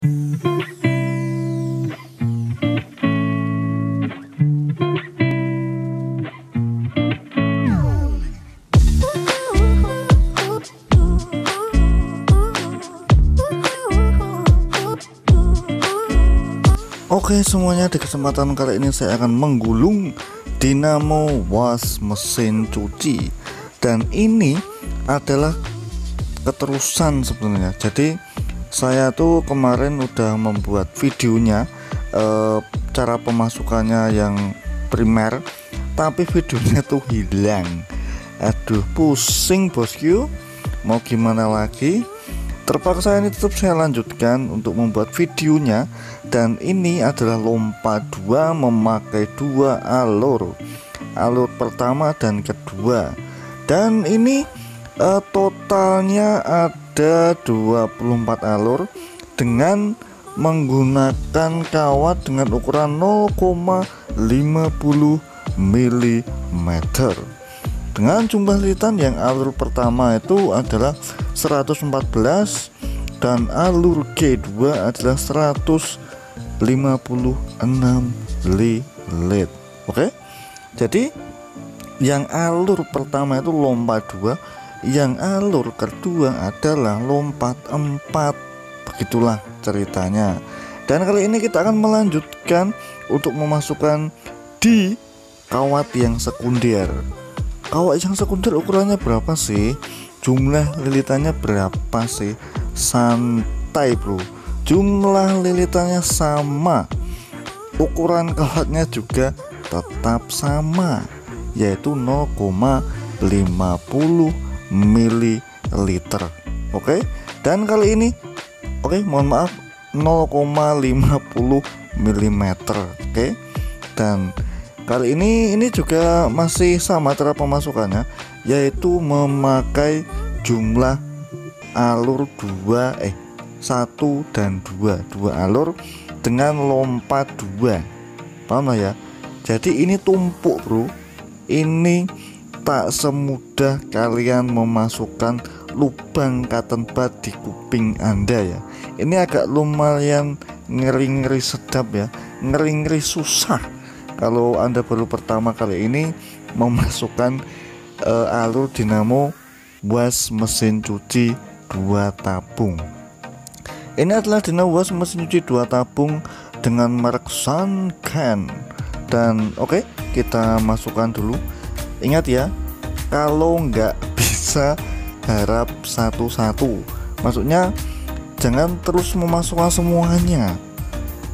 Oke semuanya, di kesempatan kali ini saya akan menggulung dinamo mesin cuci, dan ini adalah keterusan sebenarnya. Jadi saya tuh kemarin udah membuat videonya, cara pemasukannya yang primer, tapi videonya tuh hilang. Aduh pusing bosku, mau gimana lagi. Terpaksa ini tetap saya lanjutkan untuk membuat videonya, dan ini adalah lompat 2 memakai 2 alur pertama dan kedua, dan ini totalnya ada 24 alur dengan menggunakan kawat dengan ukuran 0,50 mm dengan jumlah lilitan yang alur pertama itu adalah 114 dan alur G2 adalah 156 lilit. Oke, jadi yang alur pertama itu lompat 2, yang alur kedua adalah lompat 4. Begitulah ceritanya. Dan kali ini kita akan melanjutkan untuk memasukkan di kawat yang sekunder. Kawat yang sekunder ukurannya berapa sih? Jumlah lilitannya berapa sih? Santai bro, jumlah lilitannya sama, ukuran kawatnya juga tetap sama, yaitu 0,50 ml. Oke, dan kali ini mohon maaf 0,50 mm. Oke, dan kali ini juga masih sama cara pemasukannya, yaitu memakai jumlah alur 1 dan 2 alur dengan lompat 2. Paham lah ya? Jadi ini tumpuk bro, ini tak semudah kalian memasukkan lubang cotton bud di kuping Anda ya. Ini agak lumayan ngeri-ngeri sedap ya, ngeri-ngeri susah kalau Anda baru pertama kali ini memasukkan alur dinamo mesin cuci 2 tabung. Ini adalah dinamo mesin cuci 2 tabung dengan merk Sanken. Dan oke, kita masukkan dulu. Ingat ya, kalau nggak bisa harap satu-satu, maksudnya jangan terus memasukkan semuanya.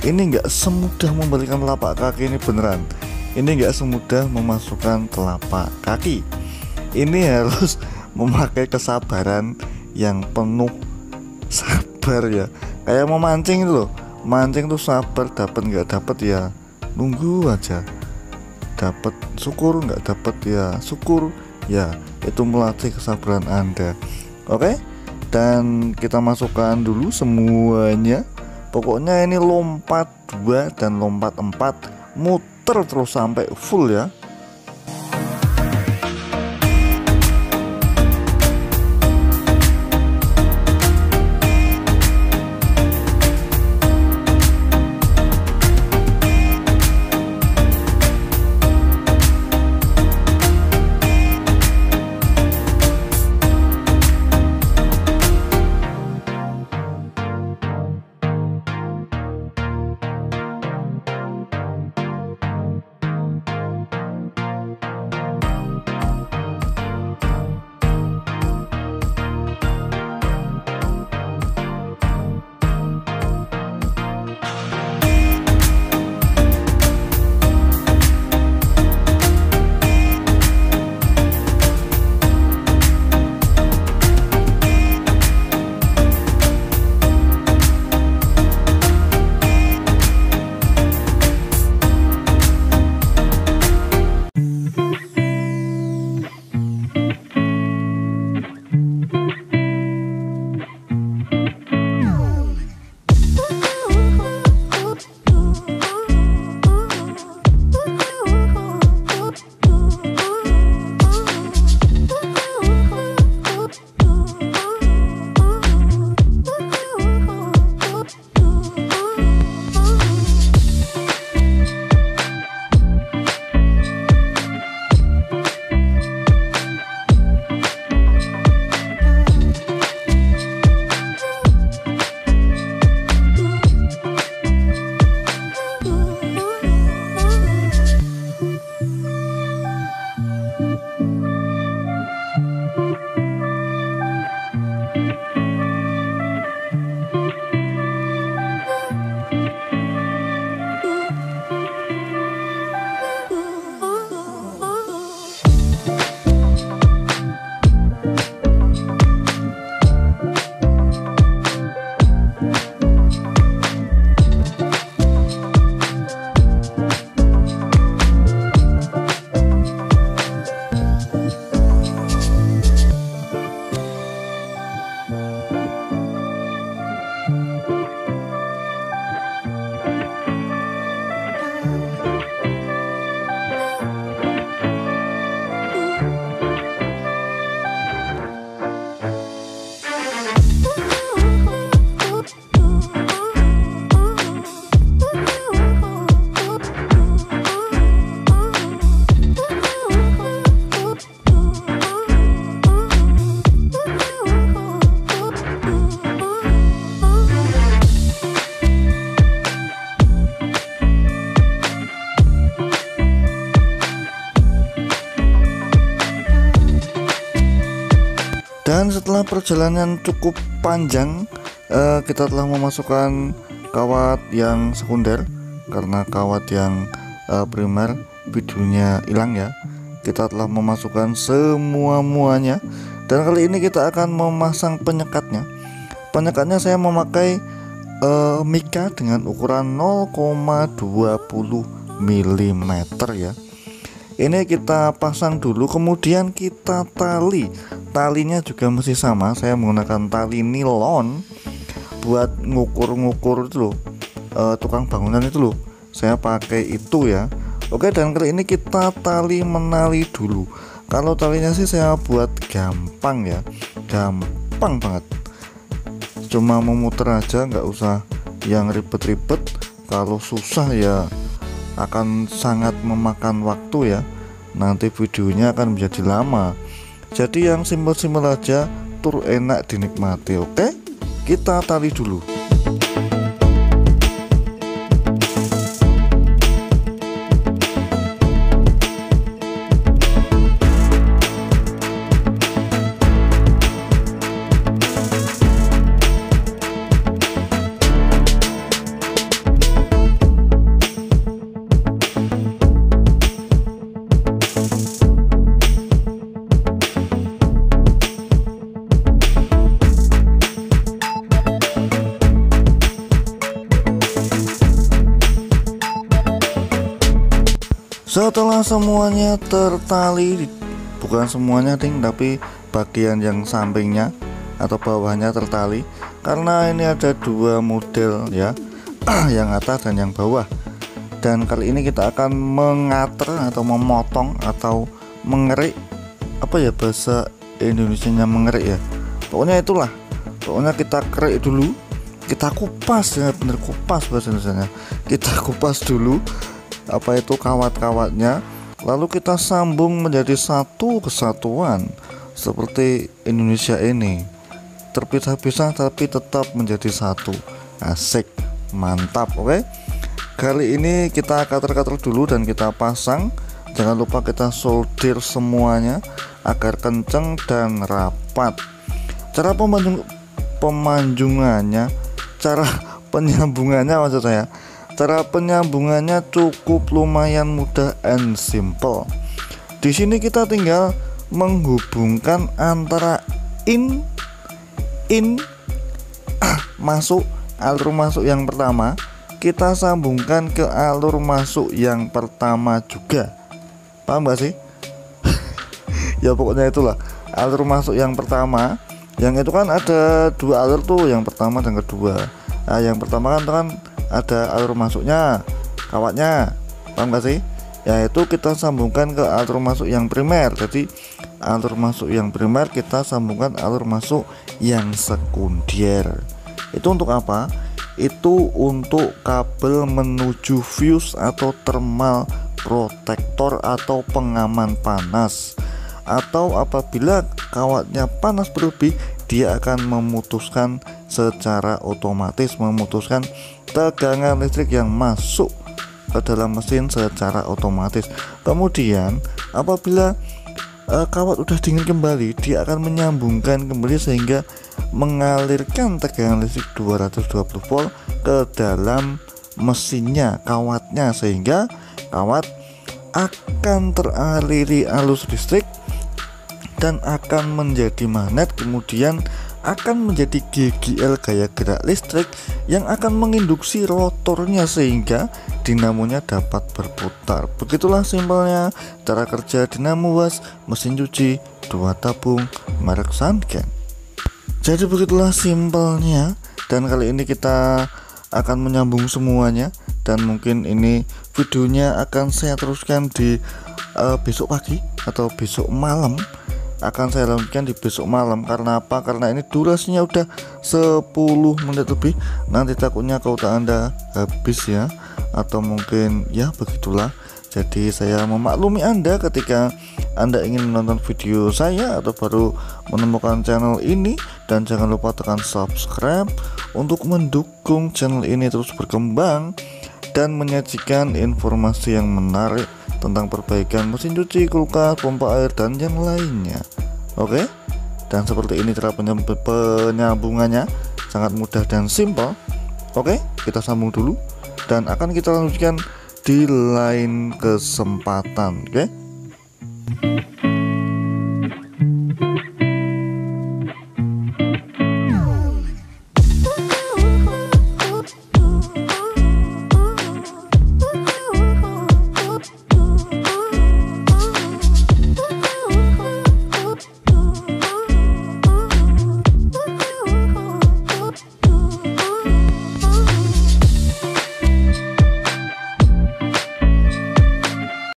Ini nggak semudah membalikan telapak kaki, ini beneran. Ini nggak semudah memasukkan telapak kaki. Ini harus memakai kesabaran yang penuh sabar ya. Kayak mau mancing itu loh, mancing tuh sabar, dapat nggak dapat ya nunggu aja. Dapat syukur, nggak dapat ya syukur ya. Itu melatih kesabaran Anda. Oke, dan kita masukkan dulu semuanya. Pokoknya ini lompat 2 dan lompat 4, muter terus sampai full ya. Dan setelah perjalanan cukup panjang, kita telah memasukkan kawat yang sekunder, karena kawat yang primer videonya hilang ya. Kita telah memasukkan muanya, dan kali ini kita akan memasang penyekatnya. Penyekatnya saya memakai mika dengan ukuran 0,20 mm ya. Ini kita pasang dulu, kemudian kita talinya juga masih sama. Saya menggunakan tali nilon buat ngukur itu loh, tukang bangunan itu loh, saya pakai itu ya. Oke, dan kali ini kita menali dulu. Kalau talinya sih saya buat gampang ya, gampang banget, cuma memutar aja, nggak usah yang ribet-ribet. Kalau susah ya akan sangat memakan waktu ya, nanti videonya akan menjadi lama. Jadi yang simpel-simpel aja, tur enak dinikmati. Oke, kita tali dulu. Setelah semuanya tertali, bukan semuanya ding, tapi bagian yang sampingnya atau bawahnya tertali, karena ini ada dua model ya, yang atas dan yang bawah. Dan kali ini kita akan mengater atau memotong atau mengerik, apa ya bahasa Indonesianya mengerik ya, pokoknya itulah. Pokoknya kita kerik dulu, kita kupas ya, bener kupas bahasa Indonesianya. Kita kupas dulu apa itu kawat-kawatnya, lalu kita sambung menjadi satu kesatuan seperti Indonesia ini, terpisah-pisah tapi tetap menjadi satu. Asik, mantap. Oke, kali ini kita cutter dulu dan kita pasang. Jangan lupa kita solder semuanya agar kenceng dan rapat. Cara penyambungannya maksud saya, cara penyambungannya cukup lumayan mudah and simple. Di sini kita tinggal menghubungkan antara masuk, alur masuk yang pertama, kita sambungkan ke alur masuk yang pertama juga. Paham gak sih? Ya pokoknya itulah alur masuk yang pertama. Yang itu kan ada dua alur tuh, yang pertama dan kedua. Nah, yang pertama kan ada alur masuknya, kawatnya, paham gak sih? Yaitu kita sambungkan ke alur masuk yang primer. Jadi alur masuk yang primer kita sambungkan alur masuk yang sekunder. Itu untuk apa? Itu untuk kabel menuju fuse atau thermal protector atau pengaman panas. Atau apabila kawatnya panas berlebih, dia akan memutuskan secara otomatis, memutuskan tegangan listrik yang masuk ke dalam mesin secara otomatis. Kemudian apabila kawat udah dingin kembali, dia akan menyambungkan kembali sehingga mengalirkan tegangan listrik 220 volt ke dalam mesinnya, kawatnya, sehingga kawat akan teraliri arus listrik dan akan menjadi magnet, kemudian akan menjadi GGL gaya gerak listrik yang akan menginduksi rotornya sehingga dinamonya dapat berputar. Begitulah simpelnya cara kerja dinamo was mesin cuci 2 tabung merek Sanken. Jadi begitulah simpelnya, dan kali ini kita akan menyambung semuanya, dan mungkin ini videonya akan saya teruskan di besok pagi atau besok malam. Akan saya lanjutkan di besok malam. Karena apa? Karena ini durasinya udah 10 menit lebih. Nanti takutnya kuota Anda habis ya, atau mungkin ya begitulah. Jadi saya memaklumi Anda ketika Anda ingin menonton video saya atau baru menemukan channel ini. Dan jangan lupa tekan subscribe untuk mendukung channel ini terus berkembang dan menyajikan informasi yang menarik tentang perbaikan mesin cuci, kulkas, pompa air, dan yang lainnya. Oke, Dan seperti ini cara penyambungannya, sangat mudah dan simpel. Oke, kita sambung dulu dan akan kita lanjutkan di lain kesempatan. Oke.